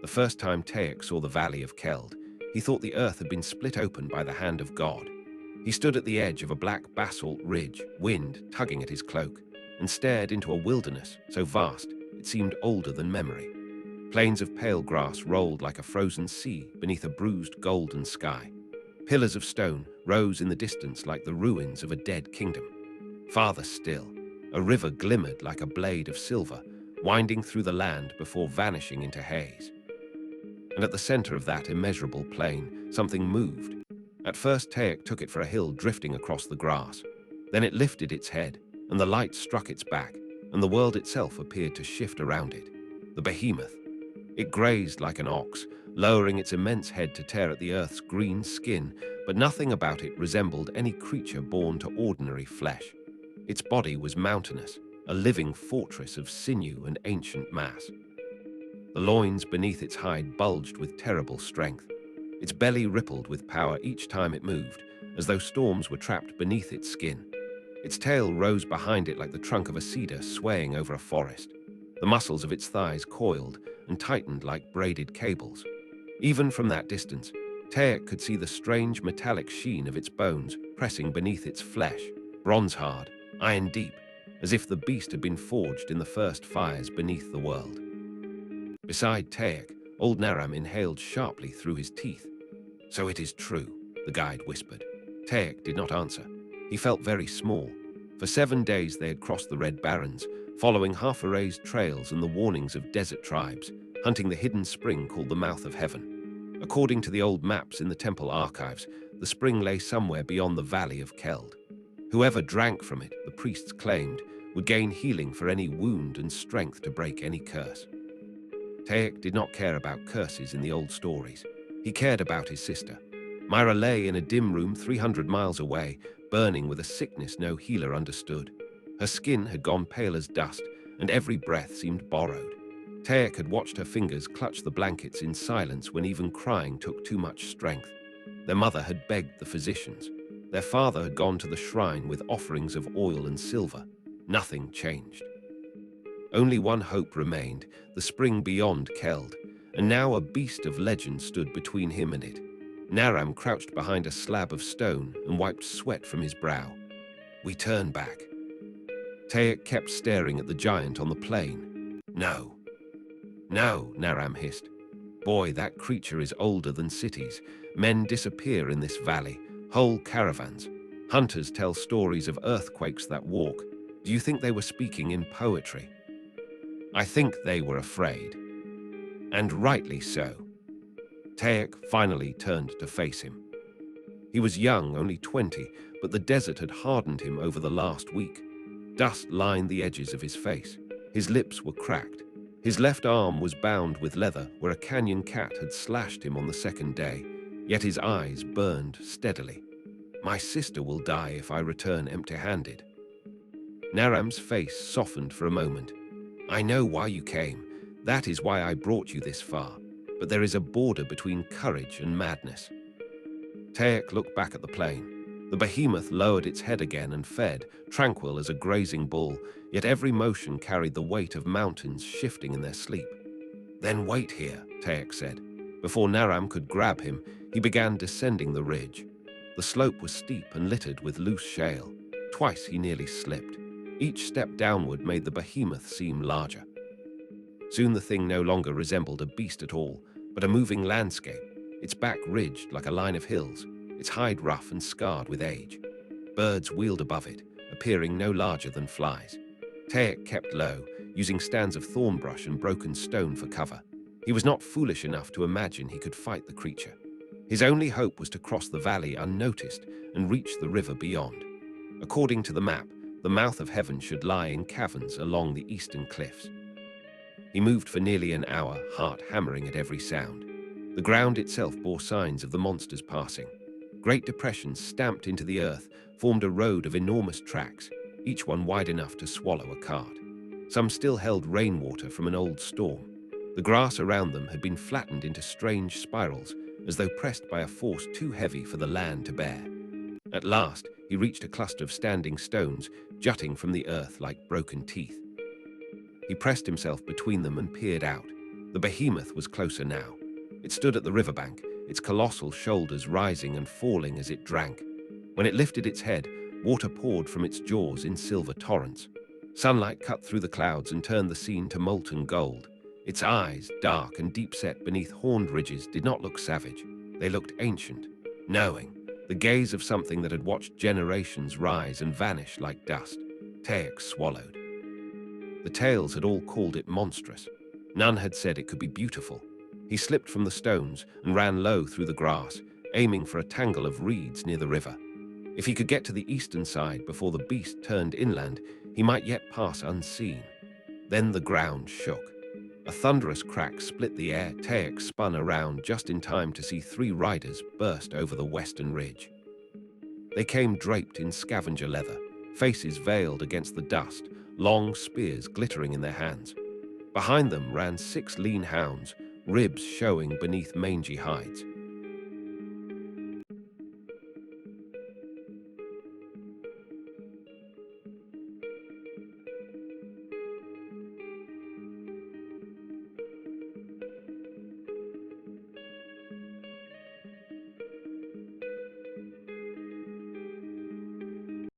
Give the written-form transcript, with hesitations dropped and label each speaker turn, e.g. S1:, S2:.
S1: The first time Taek saw the valley of Keld, he thought the earth had been split open by the hand of God. He stood at the edge of a black basalt ridge, wind tugging at his cloak, and stared into a wilderness so vast it seemed older than memory. Plains of pale grass rolled like a frozen sea beneath a bruised golden sky. Pillars of stone rose in the distance like the ruins of a dead kingdom. Farther still, a river glimmered like a blade of silver, winding through the land before vanishing into haze. And at the center of that immeasurable plain, something moved. At first, Taek took it for a hill drifting across the grass. Then it lifted its head, and the light struck its back, and the world itself appeared to shift around it. The Behemoth. It grazed like an ox, lowering its immense head to tear at the earth's green skin, but nothing about it resembled any creature born to ordinary flesh. Its body was mountainous, a living fortress of sinew and ancient mass. The loins beneath its hide bulged with terrible strength. Its belly rippled with power each time it moved, as though storms were trapped beneath its skin. Its tail rose behind it like the trunk of a cedar swaying over a forest. The muscles of its thighs coiled and tightened like braided cables. Even from that distance, Taek could see the strange metallic sheen of its bones pressing beneath its flesh, bronze-hard, iron-deep, as if the beast had been forged in the first fires beneath the world. Beside Taek, old Naram inhaled sharply through his teeth. "So it is true," the guide whispered. Taek did not answer. He felt very small. For 7 days they had crossed the Red Barrens, following half-erased trails and the warnings of desert tribes, hunting the hidden spring called the Mouth of Heaven. According to the old maps in the temple archives, the spring lay somewhere beyond the valley of Keld. Whoever drank from it, the priests claimed, would gain healing for any wound and strength to break any curse. Taek did not care about curses in the old stories. He cared about his sister. Myra lay in a dim room 300 miles away, burning with a sickness no healer understood. Her skin had gone pale as dust, and every breath seemed borrowed. Taek had watched her fingers clutch the blankets in silence when even crying took too much strength. Their mother had begged the physicians. Their father had gone to the shrine with offerings of oil and silver. Nothing changed. Only one hope remained, the spring beyond Keld, and now a beast of legend stood between him and it. Naram crouched behind a slab of stone and wiped sweat from his brow. "We turn back." Taek kept staring at the giant on the plain. "No. No," Naram hissed. "Boy, that creature is older than cities. Men disappear in this valley, whole caravans. Hunters tell stories of earthquakes that walk. Do you think they were speaking in poetry?" "I think they were afraid." "And rightly so." Taek finally turned to face him. He was young, only 20, but the desert had hardened him over the last week. Dust lined the edges of his face. His lips were cracked. His left arm was bound with leather where a canyon cat had slashed him on the second day, yet his eyes burned steadily. "My sister will die if I return empty-handed." Naram's face softened for a moment. "I know why you came. That is why I brought you this far. But there is a border between courage and madness." Taek looked back at the plain. The behemoth lowered its head again and fed, tranquil as a grazing bull, yet every motion carried the weight of mountains shifting in their sleep. "Then wait here," Taek said. Before Naram could grab him, he began descending the ridge. The slope was steep and littered with loose shale. Twice he nearly slipped. Each step downward made the behemoth seem larger. Soon the thing no longer resembled a beast at all, but a moving landscape, its back ridged like a line of hills, its hide rough and scarred with age. Birds wheeled above it, appearing no larger than flies. Taek kept low, using stands of thornbrush and broken stone for cover. He was not foolish enough to imagine he could fight the creature. His only hope was to cross the valley unnoticed and reach the river beyond. According to the map, the Mouth of Heaven should lie in caverns along the eastern cliffs. He moved for nearly an hour, heart hammering at every sound. The ground itself bore signs of the monster's passing. Great depressions stamped into the earth formed a road of enormous tracks, each one wide enough to swallow a cart. Some still held rainwater from an old storm. The grass around them had been flattened into strange spirals, as though pressed by a force too heavy for the land to bear. At last, he reached a cluster of standing stones, jutting from the earth like broken teeth. He pressed himself between them and peered out. The behemoth was closer now. It stood at the riverbank, its colossal shoulders rising and falling as it drank. When it lifted its head, water poured from its jaws in silver torrents. Sunlight cut through the clouds and turned the scene to molten gold. Its eyes, dark and deep-set beneath horned ridges, did not look savage. They looked ancient, knowing, the gaze of something that had watched generations rise and vanish like dust. Tex swallowed. The tales had all called it monstrous. None had said it could be beautiful. He slipped from the stones and ran low through the grass, aiming for a tangle of reeds near the river. If he could get to the eastern side before the beast turned inland, he might yet pass unseen. Then the ground shook. A thunderous crack split the air. Tex spun around just in time to see 3 riders burst over the western ridge. They came draped in scavenger leather, faces veiled against the dust, long spears glittering in their hands. Behind them ran 6 lean hounds, ribs showing beneath mangy hides.